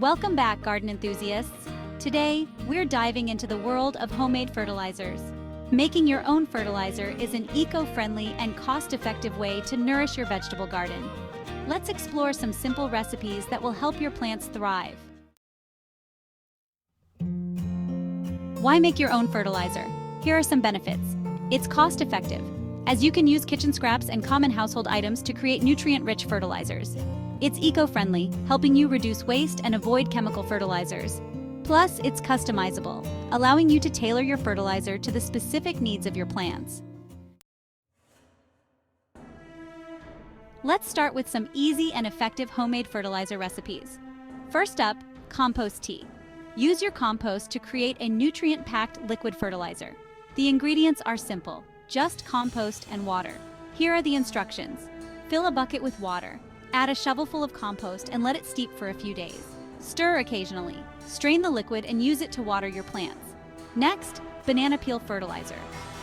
Welcome back, garden enthusiasts. Today, we're diving into the world of homemade fertilizers. Making your own fertilizer is an eco-friendly and cost-effective way to nourish your vegetable garden. Let's explore some simple recipes that will help your plants thrive. Why make your own fertilizer? Here are some benefits. It's cost-effective, as you can use kitchen scraps and common household items to create nutrient-rich fertilizers. It's eco-friendly, helping you reduce waste and avoid chemical fertilizers. Plus, it's customizable, allowing you to tailor your fertilizer to the specific needs of your plants. Let's start with some easy and effective homemade fertilizer recipes. First up, compost tea. Use your compost to create a nutrient-packed liquid fertilizer. The ingredients are simple, just compost and water. Here are the instructions. Fill a bucket with water. Add a shovelful of compost and let it steep for a few days. Stir occasionally. Strain the liquid and use it to water your plants. Next, banana peel fertilizer.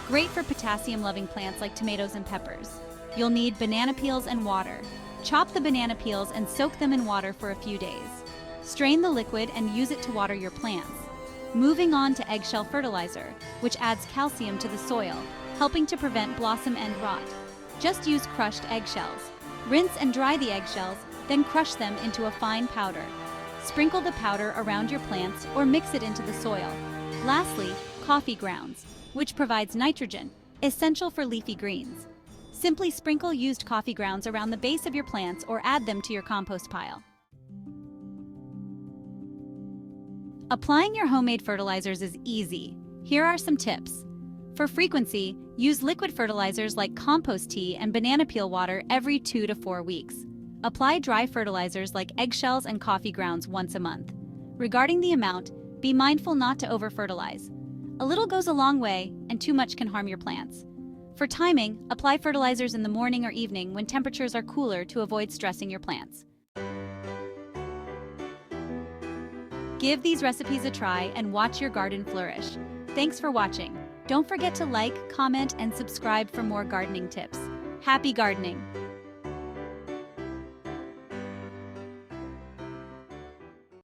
Great for potassium-loving plants like tomatoes and peppers. You'll need banana peels and water. Chop the banana peels and soak them in water for a few days. Strain the liquid and use it to water your plants. Moving on to eggshell fertilizer, which adds calcium to the soil, helping to prevent blossom end rot. Just use crushed eggshells. Rinse and dry the eggshells, then crush them into a fine powder. Sprinkle the powder around your plants or mix it into the soil. Lastly, coffee grounds, which provides nitrogen, essential for leafy greens. Simply sprinkle used coffee grounds around the base of your plants or add them to your compost pile. Applying your homemade fertilizers is easy. Here are some tips. For frequency, use liquid fertilizers like compost tea and banana peel water every 2 to 4 weeks. Apply dry fertilizers like eggshells and coffee grounds once a month. Regarding the amount, be mindful not to over-fertilize. A little goes a long way, and too much can harm your plants. For timing, apply fertilizers in the morning or evening when temperatures are cooler to avoid stressing your plants. Give these recipes a try and watch your garden flourish. Thanks for watching. Don't forget to like, comment, and subscribe for more gardening tips. Happy gardening!